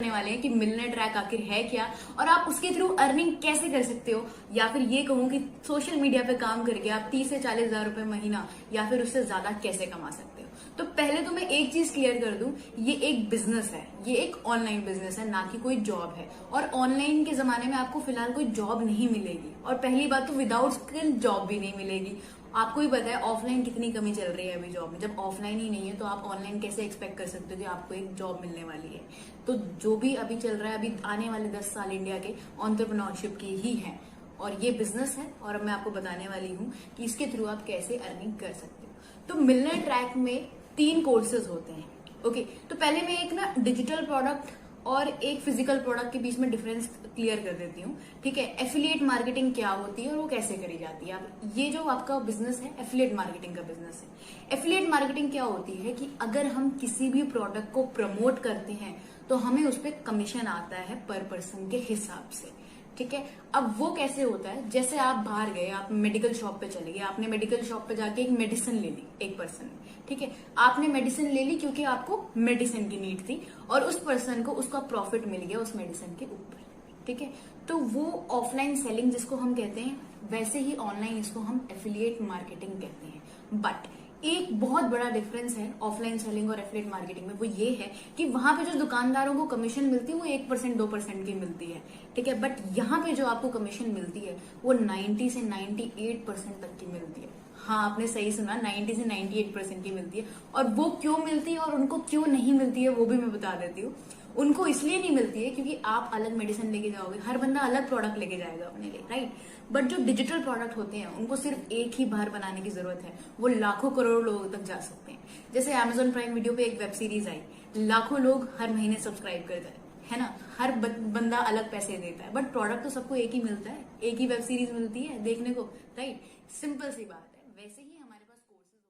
करने वाले हैं कि मिलियनेयर ट्रैक आखिर है क्या और आप उसके थ्रू अर्निंग कैसे कर सकते हो, या फिर ये कहूं कि सोशल मीडिया पे काम करके आप 30 से 40 हजार रुपए महीना या फिर उससे ज्यादा कैसे कमा सकते हो। तो पहले तो मैं एक चीज क्लियर कर दूं, ये एक बिजनेस है, ये एक ऑनलाइन बिजनेस है, ना कि कोई जॉब है। और ऑनलाइन के जमाने में आपको फिलहाल कोई जॉब नहीं मिलेगी, और पहली बात तो विदाउट स्किल जॉब भी नहीं मिलेगी। आपको ही पता है ऑफलाइन कितनी कमी चल रही है अभी जॉब में। जब ऑफलाइन ही नहीं है तो आप ऑनलाइन कैसे एक्सपेक्ट कर सकते हो कि आपको एक जॉब मिलने वाली है। तो जो भी अभी चल रहा है, अभी आने वाले 10 साल इंडिया के एंटरप्रेन्योरशिप के ही है, और ये बिजनेस है, और अब मैं आपको बताने वाली हूँ कि इसके थ्रू आप कैसे अर्निंग कर सकते हो। तो मिलियनेयर ट्रैक में 3 कोर्सेज होते हैं। ओके, तो पहले मैं एक ना डिजिटल प्रोडक्ट और एक फिजिकल प्रोडक्ट के बीच में डिफरेंस क्लियर कर देती हूँ। ठीक है, एफिलिएट मार्केटिंग क्या होती है और वो कैसे करी जाती है। अब ये जो आपका बिजनेस है, एफिलिएट मार्केटिंग का बिजनेस है। एफिलिएट मार्केटिंग क्या होती है कि अगर हम किसी भी प्रोडक्ट को प्रमोट करते हैं तो हमें उस पर कमीशन आता है पर पर्सन के हिसाब से। ठीक है, अब वो कैसे होता है, जैसे आप बाहर गए, आप मेडिकल शॉप पे चले गए, आपने मेडिकल शॉप पे जाके एक मेडिसिन ले ली एक पर्सन ने। ठीक है, आपने मेडिसिन ले ली क्योंकि आपको मेडिसिन की नीड थी, और उस पर्सन को उसका प्रॉफिट मिल गया उस मेडिसिन के ऊपर। ठीक है, तो वो ऑफलाइन सेलिंग जिसको हम कहते हैं, वैसे ही ऑनलाइन इसको हम एफिलिएट मार्केटिंग कहते हैं। बट एक बहुत बड़ा डिफरेंस है ऑफलाइन सेलिंग और एफिलिएट मार्केटिंग में, वो ये है कि वहां पे जो दुकानदारों को कमीशन मिलती है वो 1% 2% की मिलती है। ठीक है, बट यहाँ पे जो आपको कमीशन मिलती है वो 90 से 98% तक की मिलती है। हाँ, आपने सही सुना, 90 से 98% की मिलती है। और वो क्यों मिलती है और उनको क्यों नहीं मिलती है वो भी मैं बता देती हूँ। उनको इसलिए नहीं मिलती है क्योंकि आप अलग मेडिसिन लेके जाओगे, हर बंदा अलग प्रोडक्ट लेके जाएगा अपने लिए, राइट। बट जो डिजिटल प्रोडक्ट होते हैं उनको सिर्फ एक ही बार बनाने की जरूरत है, वो लाखों करोड़ लोगों तक जा सकते हैं। जैसे Amazon प्राइम वीडियो पे एक वेब सीरीज आई, लाखों लोग हर महीने सब्सक्राइब करते है ना, हर बंदा अलग पैसे देता है, बट प्रोडक्ट तो सबको एक ही मिलता है, एक ही वेब सीरीज मिलती है देखने को, राइट। सिंपल सी बात है। वैसे ही हमारे पास कोर्सेज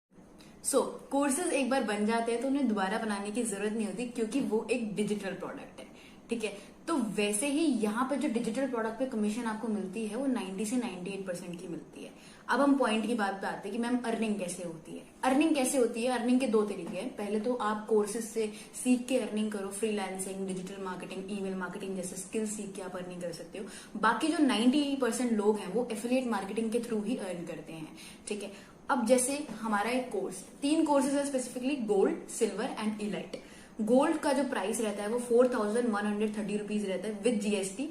होते हैं। कोर्सेज एक बार बन जाते हैं तो उन्हें दोबारा बनाने की जरूरत नहीं होती, क्योंकि वो एक डिजिटल प्रोडक्ट है। ठीक है, तो वैसे ही यहाँ पे जो डिजिटल प्रोडक्ट पे कमीशन आपको मिलती है वो 90 से 98% की मिलती है। अब हम पॉइंट की बात पे आते हैं कि मैम अर्निंग कैसे होती है। अर्निंग कैसे होती है, अर्निंग के 2 तरीके हैं। पहले तो आप कोर्सेज से सीख के अर्निंग करो, freelancing, digital marketing, email marketing जैसे स्किल सीख के आप अर्निंग कर सकते हो। बाकी जो 90% लोग हैं वो एफिलिएट मार्केटिंग के थ्रू ही अर्न करते हैं। ठीक है, अब जैसे हमारा एक कोर्स, 3 कोर्सेज है specifically, gold, silver and elite. Gold का जो प्राइस रहता है वो 4130 रुपीज रहता है विद जीएसटी,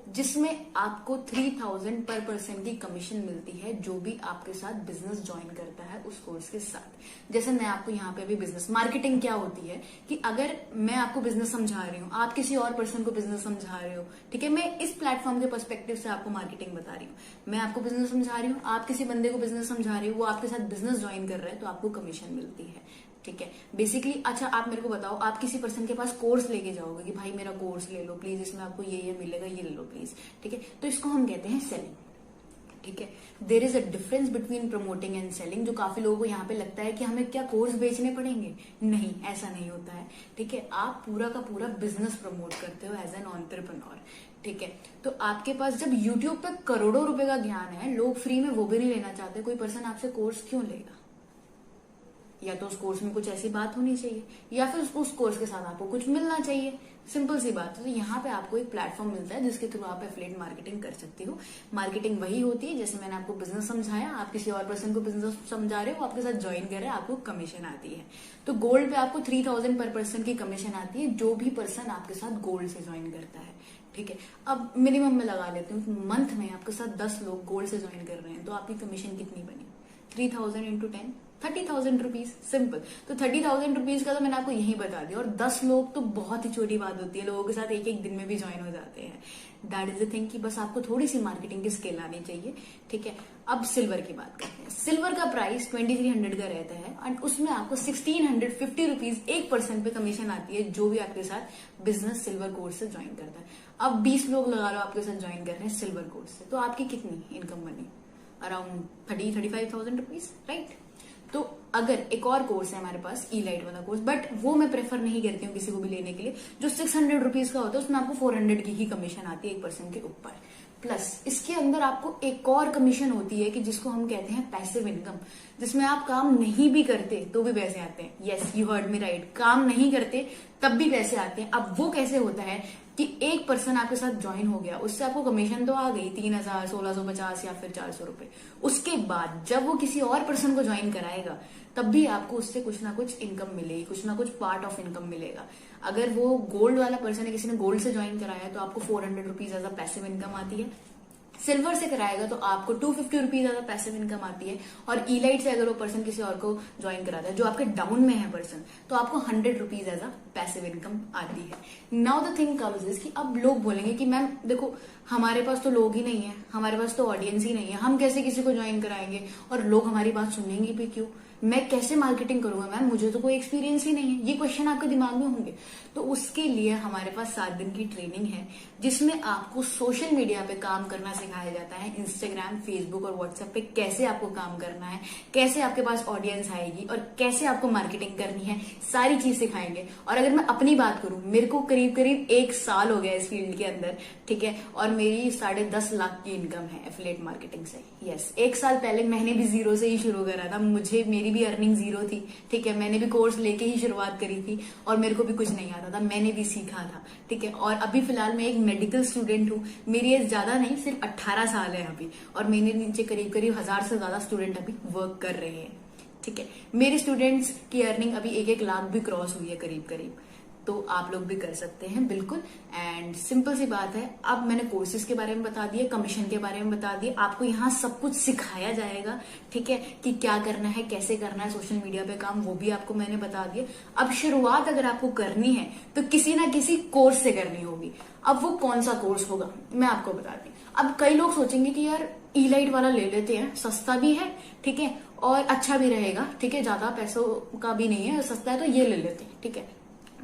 जिसमें आपको 3000 पर पर्सन की कमीशन मिलती है जो भी आपके साथ बिजनेस ज्वाइन करता है उस कोर्स के साथ। जैसे मैं आपको यहाँ पे अभी बिजनेस मार्केटिंग क्या होती है कि अगर मैं आपको बिजनेस समझा रही हूँ, आप किसी और पर्सन को बिजनेस समझा रहे हो, ठीक है, मैं इस प्लेटफॉर्म के पर्सपेक्टिव से आपको मार्केटिंग बता रही हूँ। मैं आपको बिजनेस समझा रही हूँ, आप किसी बंदे को बिजनेस समझा रही हो, वो आपके साथ बिजनेस ज्वाइन कर रहा है तो आपको कमीशन मिलती है। ठीक है, बेसिकली अच्छा आप मेरे को बताओ, आप किसी पर्सन के पास कोर्स लेके जाओगे कि भाई मेरा कोर्स ले लो प्लीज, इसमें आपको ये मिलेगा, ये ले लो प्लीज। ठीक है, तो इसको हम कहते हैं सेलिंग। ठीक है, there is a difference between promoting and selling, जो काफी लोगों को यहाँ पे लगता है कि हमें क्या कोर्स बेचने पड़ेंगे। नहीं, ऐसा नहीं होता है। ठीक है, आप पूरा का पूरा बिजनेस प्रमोट करते हो एज एन एंटरप्रेन्योर। ठीक है, तो आपके पास जब यूट्यूब पे करोड़ों रुपए का ज्ञान है, लोग फ्री में वो भी नहीं लेना चाहते, कोई पर्सन आपसे कोर्स क्यों लेगा? या तो उस कोर्स में कुछ ऐसी बात होनी चाहिए, या फिर उस कोर्स के साथ आपको कुछ मिलना चाहिए। सिंपल सी बात है। तो यहाँ पे आपको एक प्लेटफॉर्म मिलता है जिसके थ्रू आप एफिलिएट मार्केटिंग कर सकते हो। मार्केटिंग वही होती है जैसे मैंने आपको बिजनेस समझाया, आप किसी और पर्सन को बिजनेस समझा रहे हो, आपके साथ ज्वाइन कर रहे हैं, आपको कमीशन आती है। तो गोल्ड पे आपको 3000 पर पर्सन की कमीशन आती है, जो भी पर्सन आपके साथ गोल्ड से ज्वाइन करता है। ठीक है, अब मिनिमम में लगा लेती हूँ, मंथ में आपके साथ 10 लोग गोल्ड से ज्वाइन कर रहे हैं तो आपकी कमीशन कितनी बनी? 3000 इंटू 10, 30,000 रुपीज। सिंपल। तो 30,000 रुपीज का तो मैंने आपको यही बता दिया। और 10 लोग तो बहुत ही छोटी बात होती है, लोगों के साथ एक एक दिन में भी ज्वाइन हो जाते हैं। दैट इज द थिंग कि बस आपको थोड़ी सी मार्केटिंग की स्किल आनी चाहिए। ठीक है, अब सिल्वर की बात करते हैं। सिल्वर का प्राइस 2300 का रहता है और उसमें आपको 1650 रुपीज एक पर्सन पे कमीशन आती है जो भी आपके साथ बिजनेस सिल्वर कोर्स से ज्वाइन करता है। अब 20 लोग लगा लो आपके साथ ज्वाइन कर रहे हैं सिल्वर कोर्स से, तो आपकी कितनी इनकम बनी? Around 35,000 rupees, right. तो अगर एक और कोर्स है हमारे पास, ई लाइट वाला कोर्स, बट वो मैं प्रेफर नहीं करती हूँ किसी को भी लेने के लिए, जो 600 रुपीज का होता है, उसमें आपको 400 की ही कमीशन आती है एक पर्सन के ऊपर। प्लस इसके अंदर आपको एक और कमीशन होती है कि जिसको हम कहते हैं पैसिव इनकम, जिसमें आप काम नहीं भी करते तो भी पैसे आते हैं। Yes, you heard me right, काम नहीं करते तब भी पैसे आते हैं। अब वो कैसे होता है कि एक पर्सन आपके साथ ज्वाइन हो गया, उससे आपको कमीशन तो आ गई 3,000, 1,650 या फिर 400 रुपए। उसके बाद जब वो किसी और पर्सन को ज्वाइन कराएगा तब भी आपको उससे कुछ ना कुछ इनकम मिलेगी, कुछ ना कुछ पार्ट ऑफ इनकम मिलेगा। अगर वो गोल्ड वाला पर्सन है, किसी ने गोल्ड से ज्वाइन कराया तो आपको 400 rupees as a passive income आती है। सिल्वर से कराएगा तो आपको 250 रुपीज ज्यादा पैसिव इनकम आती है। और इलाइट से अगर वो पर्सन किसी और को ज्वाइन कराता है जो आपके डाउन में है पर्सन, तो आपको 100 rupees as a passive income आती है। Now the thing comes is कि अब लोग बोलेंगे कि मैम देखो हमारे पास तो लोग ही नहीं है, हमारे पास तो ऑडियंस ही नहीं है, हम कैसे किसी को ज्वाइन कराएंगे और लोग हमारी बात सुनेंगे भी क्यों, मैं कैसे मार्केटिंग करूंगा मैम, मुझे तो कोई एक्सपीरियंस ही नहीं है। ये क्वेश्चन आपके दिमाग में होंगे। तो उसके लिए हमारे पास 7 दिन की ट्रेनिंग है जिसमें आपको सोशल मीडिया पे काम करना सिखाया जाता है। इंस्टाग्राम, फेसबुक और व्हाट्सएप पे कैसे आपको काम करना है, कैसे आपके पास ऑडियंस आएगी और कैसे आपको मार्केटिंग करनी है, सारी चीज सिखाएंगे। और अगर मैं अपनी बात करूं, मेरे को करीब करीब 1 साल हो गया इस फील्ड के अंदर, ठीक है, और मेरी 10.5 लाख की इनकम है एफिलिएट मार्केटिंग से। यस, 1 साल पहले मैंने भी जीरो से ही शुरू करा था, मुझे मेरी भी अर्निंग जीरो थी, ठीक है, मैंने भी कोर्स लेके ही शुरुआत करी थी और मेरे को भी कुछ नहीं आता था, मैंने भी सीखा था, ठीक है। और अभी फिलहाल मैं एक मेडिकल स्टूडेंट हूँ, मेरी एज ज्यादा नहीं, सिर्फ 18 साल है अभी, और मेरे नीचे करीब करीब 1000 से ज्यादा स्टूडेंट अभी वर्क कर रहे हैं, ठीक है। मेरे स्टूडेंट्स की अर्निंग अभी 1-1 लाख भी क्रॉस हुई है करीब करीब। तो आप लोग भी कर सकते हैं बिल्कुल। एंड सिंपल सी बात है, अब मैंने कोर्सेज के बारे में बता दिए, कमीशन के बारे में बता दिए, आपको यहाँ सब कुछ सिखाया जाएगा, ठीक है, कि क्या करना है, कैसे करना है सोशल मीडिया पे काम, वो भी आपको मैंने बता दिया। अब शुरुआत अगर आपको करनी है तो किसी ना किसी कोर्स से करनी होगी। अब वो कौन सा कोर्स होगा मैं आपको बताती हूँ। अब कई लोग सोचेंगे कि यार इलाइट वाला ले लेते हैं, सस्ता भी है, ठीक है, और अच्छा भी रहेगा, ठीक है, ज्यादा पैसों का भी नहीं है, सस्ता है तो ये ले लेते हैं, ठीक है।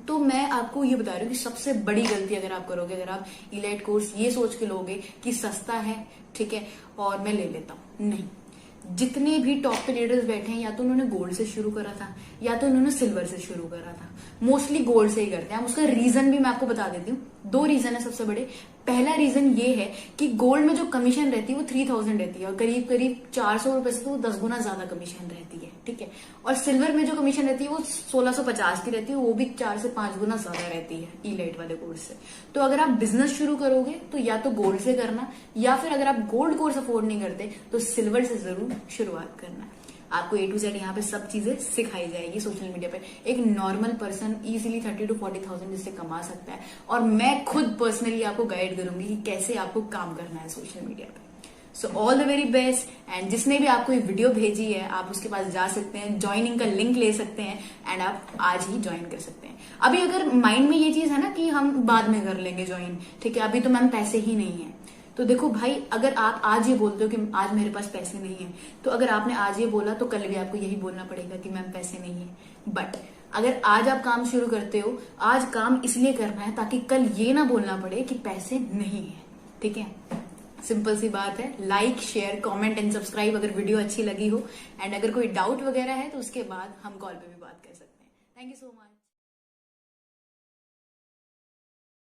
तो मैं आपको ये बता रही हूँ कि सबसे बड़ी गलती अगर आप करोगे, अगर आप इलाइट कोर्स ये सोच के लोगे कि सस्ता है, ठीक है, और मैं ले लेता हूँ, नहीं। जितने भी टॉप पे लीडर्स बैठे हैं या तो उन्होंने गोल्ड से शुरू करा था या तो उन्होंने सिल्वर से शुरू करा था, मोस्टली गोल्ड से ही करते हैं। उसका रीजन भी मैं आपको बता देती हूँ। 2 रीजन है सबसे बड़े। पहला रीजन ये है कि गोल्ड में जो कमीशन रहती है वो 3000 रहती है और करीब करीब 400 रुपए से तो वो 10 गुना ज्यादा कमीशन रहती है, ठीक है। और सिल्वर में जो कमीशन रहती है वो 1650 की रहती है, वो भी 4 से 5 गुना ज्यादा रहती है इलाइट वाले कोर्स से। तो अगर आप बिजनेस शुरू करोगे तो या तो गोल्ड से करना, या फिर अगर आप गोल्ड कोर्स अफोर्ड नहीं करते तो सिल्वर से जरूर शुरुआत करना। आपको A to Z यहाँ पे सब चीजें सिखाई जाएगी सोशल मीडिया पे। एक नॉर्मल पर्सन इजीली 30 to 40,000 जिससे कमा सकता है, और मैं खुद पर्सनली आपको गाइड करूंगी कि कैसे आपको काम करना है सोशल मीडिया पे। So all the very best. And जिसने भी आपको ये वीडियो भेजी है आप उसके पास जा सकते हैं, ज्वाइनिंग का लिंक ले सकते हैं एंड आप आज ही ज्वाइन कर सकते हैं। अभी अगर माइंड में ये चीज है ना कि हम बाद में कर लेंगे ज्वाइन, ठीक है, अभी तो मैम पैसे ही नहीं है, तो देखो भाई, अगर आप आज ये बोलते हो कि आज मेरे पास पैसे नहीं है, तो अगर आपने आज ये बोला तो कल भी आपको यही बोलना पड़ेगा कि मैम पैसे नहीं है। बट अगर आज आप काम शुरू करते हो, आज काम इसलिए करना है ताकि कल ये ना बोलना पड़े कि पैसे नहीं है, ठीक है। सिंपल सी बात है। Like, share, comment and subscribe अगर वीडियो अच्छी लगी हो। एंड अगर कोई डाउट वगैरह है तो उसके बाद हम कॉल पे भी बात कर सकते हैं। Thank you so much.